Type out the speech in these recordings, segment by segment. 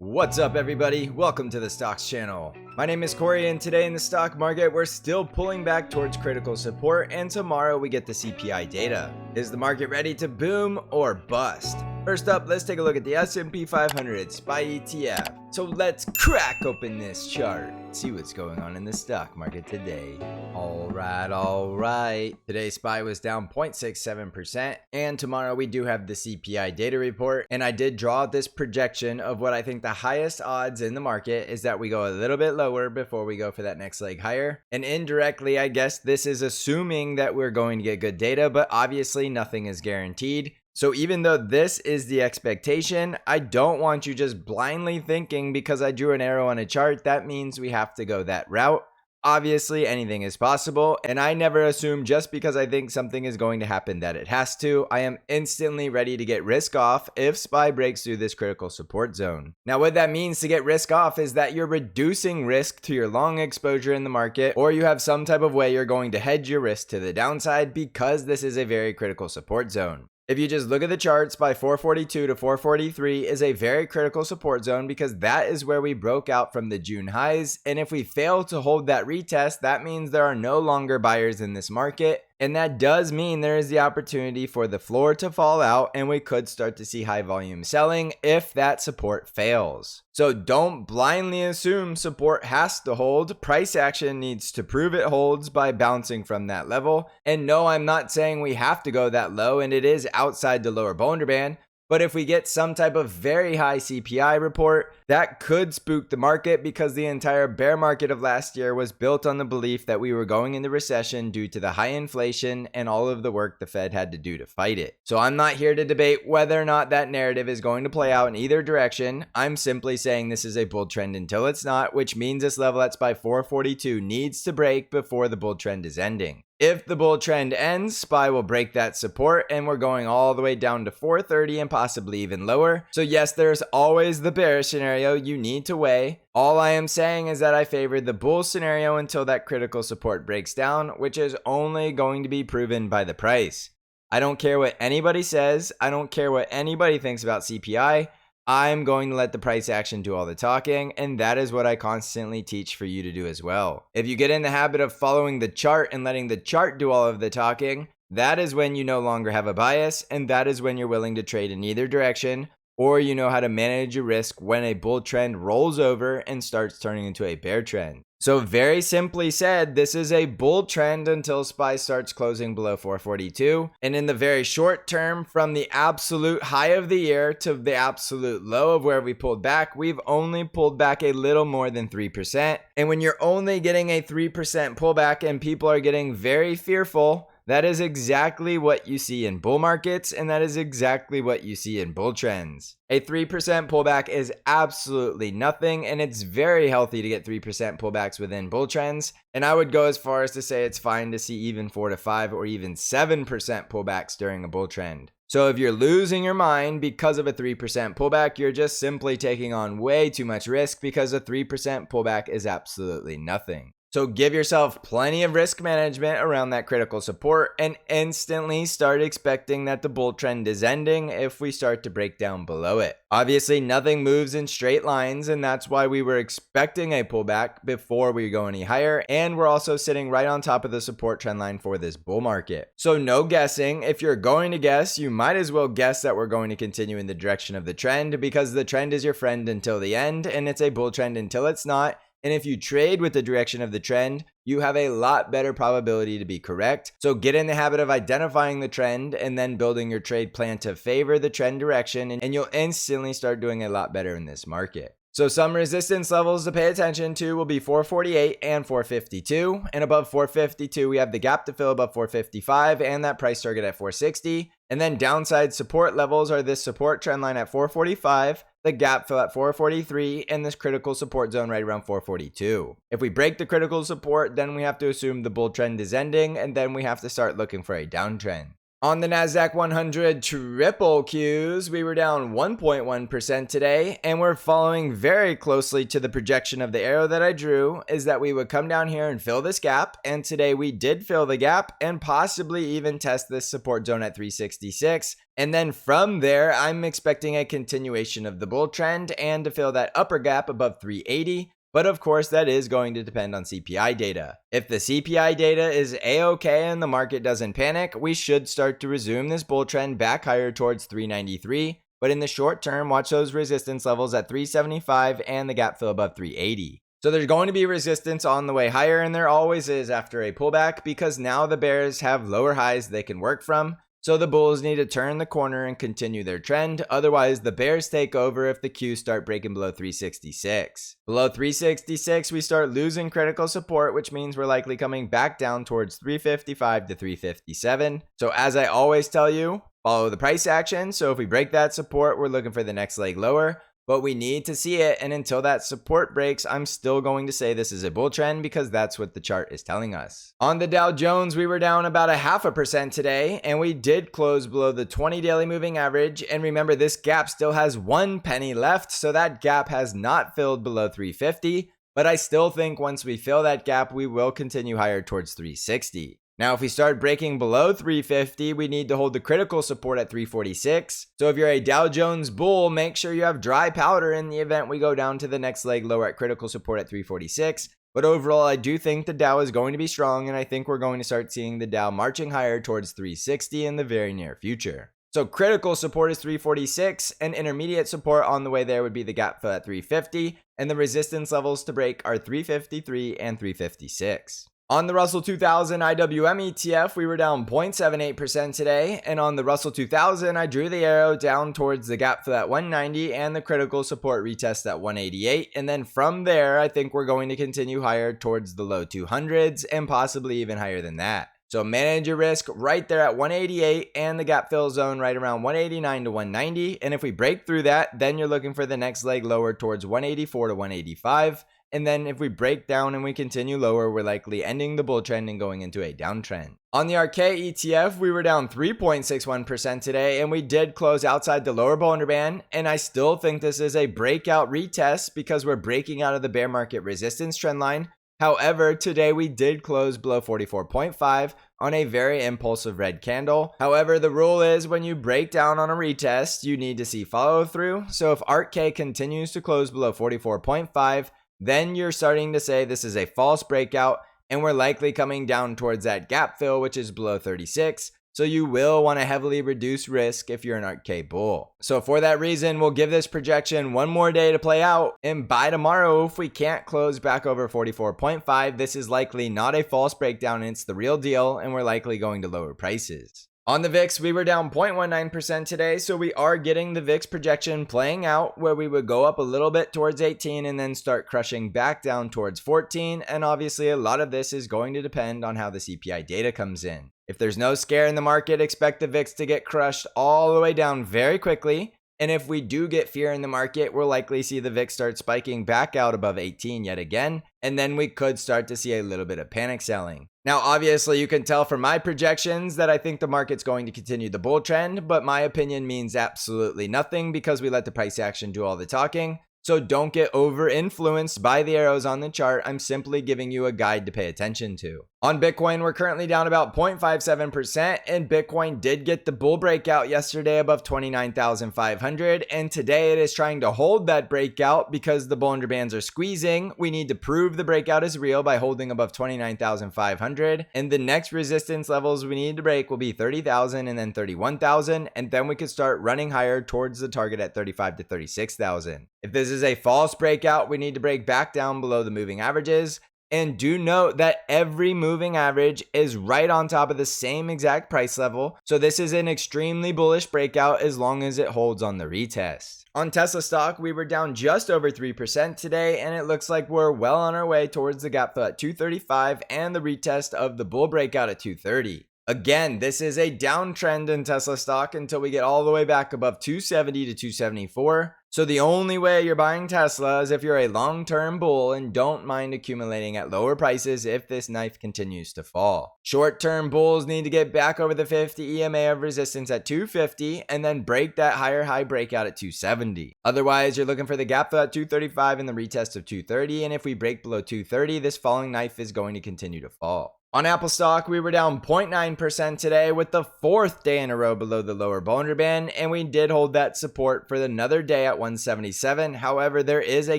What's up, everybody? Welcome to the Stocks channel. My name is Cory, and today in the stock market, we're still pulling back towards critical support, and tomorrow we get the CPI data. Is the market ready to boom or bust? First up, let's take a look at the S&P 500 SPY ETF. So let's crack open this chart, see what's going on in the stock market today. All right. Today's SPY was down 0.67%, and tomorrow we do have the CPI data report, and I did draw out this projection of what I think the highest odds in the market is that we go a little bit lower before we go for that next leg higher. And indirectly, I guess this is assuming that we're going to get good data, but obviously nothing is guaranteed. So even though this is the expectation, I don't want you just blindly thinking because I drew an arrow on a chart, that means we have to go that route. Obviously, anything is possible, and I never assume just because I think something is going to happen that it has to. I am instantly ready to get risk off if SPY breaks through this critical support zone. Now, what that means to get risk off is that you're reducing risk to your long exposure in the market, or you have some type of way you're going to hedge your risk to the downside because this is a very critical support zone. If you just look at the charts, by 442 to 443 is a very critical support zone because that is where we broke out from the June highs. And if we fail to hold that retest, that means there are no longer buyers in this market. And that does mean there is the opportunity for the floor to fall out and we could start to see high volume selling if that support fails. So don't blindly assume support has to hold. Price action needs to prove it holds by bouncing from that level. And no, I'm not saying we have to go that low, and it is outside the lower Bollinger Band. But if we get some type of very high CPI report, that could spook the market because the entire bear market of last year was built on the belief that we were going into recession due to the high inflation and all of the work the Fed had to do to fight it. So I'm not here to debate whether or not that narrative is going to play out in either direction. I'm simply saying this is a bull trend until it's not, which means this level at SPY 442 needs to break before the bull trend is ending. If the bull trend ends, SPY will break that support and we're going all the way down to 430 and possibly even lower. So yes, there's always the bearish scenario you need to weigh. All I am saying is that I favor the bull scenario until that critical support breaks down, which is only going to be proven by the price. I don't care what anybody says. I don't care what anybody thinks about CPI. I'm going to let the price action do all the talking, and that is what I constantly teach for you to do as well. If you get in the habit of following the chart and letting the chart do all of the talking, that is when you no longer have a bias, and that is when you're willing to trade in either direction, or you know how to manage your risk when a bull trend rolls over and starts turning into a bear trend. So very simply said, this is a bull trend until SPY starts closing below 442. And in the very short term, from the absolute high of the year to the absolute low of where we pulled back, we've only pulled back a little more than 3%. And when you're only getting a 3% pullback and people are getting very fearful, that is exactly what you see in bull markets, and that is exactly what you see in bull trends. A 3% pullback is absolutely nothing, and it's very healthy to get 3% pullbacks within bull trends. And I would go as far as to say it's fine to see even 4 to 5 or even 7% pullbacks during a bull trend. So if you're losing your mind because of a 3% pullback, you're just simply taking on way too much risk because a 3% pullback is absolutely nothing. So give yourself plenty of risk management around that critical support and instantly start expecting that the bull trend is ending if we start to break down below it. Obviously, nothing moves in straight lines, and that's why we were expecting a pullback before we go any higher, and we're also sitting right on top of the support trend line for this bull market. So no guessing. If you're going to guess, you might as well guess that we're going to continue in the direction of the trend because the trend is your friend until the end, and it's a bull trend until it's not. And if you trade with the direction of the trend, you have a lot better probability to be correct. So get in the habit of identifying the trend and then building your trade plan to favor the trend direction, and you'll instantly start doing a lot better in this market. So some resistance levels to pay attention to will be 448 and 452. And above 452, we have the gap to fill above 455 and that price target at 460. And then downside support levels are this support trend line at 445, the gap fill at 443, and this critical support zone right around 442. If we break the critical support, then we have to assume the bull trend is ending, and then we have to start looking for a downtrend. On the NASDAQ 100 triple Qs, we were down 1.1% today, and we're following very closely to the projection of the arrow that I drew, is that we would come down here and fill this gap, and today we did fill the gap and possibly even test this support zone at 366, And then from there, I'm expecting a continuation of the bull trend and to fill that upper gap above 380. But of course, that is going to depend on CPI data. If the CPI data is A-OK and the market doesn't panic, we should start to resume this bull trend back higher towards 393. But in the short term, watch those resistance levels at 375 and the gap fill above 380. So there's going to be resistance on the way higher, and there always is after a pullback, because now the bears have lower highs they can work from. So the bulls need to turn the corner and continue their trend. Otherwise, the bears take over if the Qs start breaking below 366. Below 366, we start losing critical support, which means we're likely coming back down towards 355 to 357. So as I always tell you, follow the price action. So if we break that support, we're looking for the next leg lower. But we need to see it, and until that support breaks, I'm still going to say this is a bull trend because that's what the chart is telling us. On the Dow Jones, we were down about 0.5% today, and we did close below the 20 daily moving average. And remember, this gap still has 1 penny left, so that gap has not filled below 350. But I still think once we fill that gap, we will continue higher towards 360. Now, if we start breaking below 350, we need to hold the critical support at 346. So if you're a Dow Jones bull, make sure you have dry powder in the event we go down to the next leg lower at critical support at 346. But overall, I do think the Dow is going to be strong, and I think we're going to start seeing the Dow marching higher towards 360 in the very near future. So critical support is 346, and intermediate support on the way there would be the gap fill at 350, and the resistance levels to break are 353 and 356. On the Russell 2000 IWM ETF, we were down 0.78% today, and on the Russell 2000, I drew the arrow down towards the gap fill at 190 and the critical support retest at 188, and then from there, I think we're going to continue higher towards the low 200s and possibly even higher than that. So manage your risk right there at 188 and the gap fill zone right around 189 to 190, and if we break through that, then you're looking for the next leg lower towards 184 to 185. And then if we break down and we continue lower, we're likely ending the bull trend and going into a downtrend. On the ARKK ETF, we were down 3.61% today, and we did close outside the lower Bollinger Band. And I still think this is a breakout retest because we're breaking out of the bear market resistance trend line. However, today we did close below 44.5 on a very impulsive red candle. However, the rule is when you break down on a retest, you need to see follow through. So if ARKK continues to close below 44.5, then you're starting to say this is a false breakout, and we're likely coming down towards that gap fill, which is below 36. So you will want to heavily reduce risk if you're an ARKK bull. So for that reason, we'll give this projection one more day to play out, and by tomorrow, if we can't close back over 44.5, this is likely not a false breakdown, and it's the real deal, and we're likely going to lower prices. On the VIX, we were down 0.19% today, so we are getting the VIX projection playing out where we would go up a little bit towards 18 and then start crushing back down towards 14, and obviously a lot of this is going to depend on how the CPI data comes in. If there's no scare in the market, expect the VIX to get crushed all the way down very quickly. And if we do get fear in the market, we'll likely see the VIX start spiking back out above 18 yet again, and then we could start to see a little bit of panic selling. Now, obviously, you can tell from my projections that I think the market's going to continue the bull trend, but my opinion means absolutely nothing because we let the price action do all the talking. So don't get over-influenced by the arrows on the chart. I'm simply giving you a guide to pay attention to. On Bitcoin, we're currently down about 0.57%, and Bitcoin did get the bull breakout yesterday above 29,500, and today it is trying to hold that breakout because the Bollinger Bands are squeezing. We need to prove the breakout is real by holding above 29,500, and the next resistance levels we need to break will be 30,000 and then 31,000, and then we could start running higher towards the target at 35 to 36,000. If this is a false breakout, we need to break back down below the moving averages. And do note that every moving average is right on top of the same exact price level. So this is an extremely bullish breakout as long as it holds on the retest. On Tesla stock, we were down just over 3% today, and it looks like we're well on our way towards the gap fill at 235 and the retest of the bull breakout at 230. Again, this is a downtrend in Tesla stock until we get all the way back above 270 to 274. So the only way you're buying Tesla is if you're a long-term bull and don't mind accumulating at lower prices if this knife continues to fall. Short-term bulls need to get back over the 50 EMA of resistance at 250 and then break that higher high breakout at 270. Otherwise, you're looking for the gap fill at 235 and the retest of 230, and if we break below 230, this falling knife is going to continue to fall. On Apple stock, we were down 0.9% today with the fourth day in a row below the lower Bollinger Band, and we did hold that support for another day at 177. However, there is a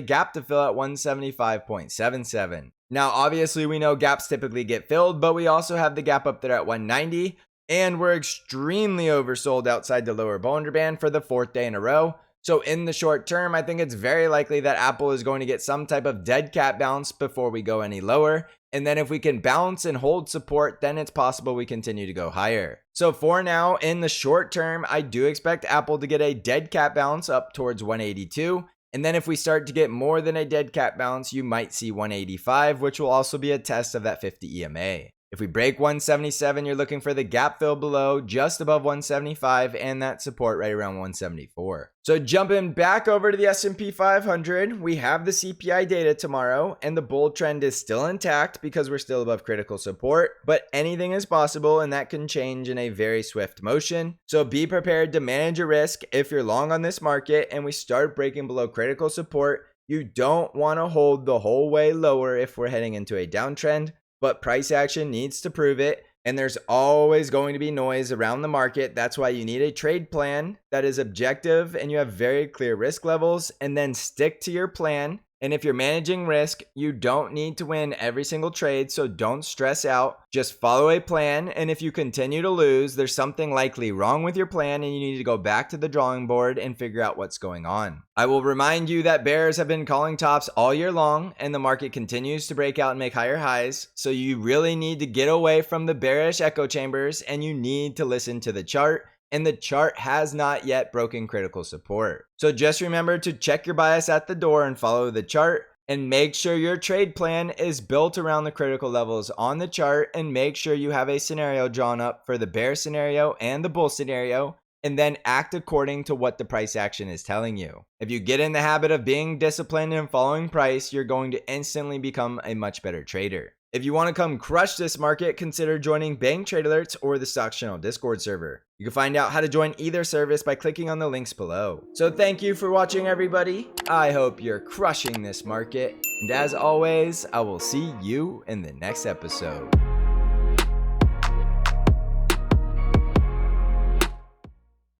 gap to fill at 175.77. Now, obviously, we know gaps typically get filled, but we also have the gap up there at 190, and we're extremely oversold outside the lower Bollinger Band for the fourth day in a row. So in the short term, I think it's very likely that Apple is going to get some type of dead cat bounce before we go any lower. And then if we can bounce and hold support, then it's possible we continue to go higher. So for now, in the short term, I do expect Apple to get a dead cat bounce up towards 182. And then if we start to get more than a dead cat bounce, you might see 185, which will also be a test of that 50 EMA. If we break 177, you're looking for the gap fill below just above 175 and that support right around 174. So jumping back over to the S&P 500, we have the CPI data tomorrow and the bull trend is still intact because we're still above critical support, but anything is possible and that can change in a very swift motion. So be prepared to manage your risk if you're long on this market and we start breaking below critical support. You don't want to hold the whole way lower if we're heading into a downtrend. But price action needs to prove it, and there's always going to be noise around the market. That's why you need a trade plan that is objective and you have very clear risk levels, and then stick to your plan. And if you're managing risk, you don't need to win every single trade, so don't stress out. Just follow a plan, and if you continue to lose, there's something likely wrong with your plan and you need to go back to the drawing board and figure out what's going on. I will remind you that bears have been calling tops all year long and the market continues to break out and make higher highs, so you really need to get away from the bearish echo chambers and you need to listen to the chart. And the chart has not yet broken critical support. So just remember to check your bias at the door and follow the chart, and make sure your trade plan is built around the critical levels on the chart, and make sure you have a scenario drawn up for the bear scenario and the bull scenario, and then act according to what the price action is telling you. If you get in the habit of being disciplined and following price, you're going to instantly become a much better trader. If you want to come crush this market, consider joining Bang Trade Alerts or the Stocks Channel Discord server. You can find out how to join either service by clicking on the links below. So thank you for watching, everybody. I hope you're crushing this market. And as always, I will see you in the next episode.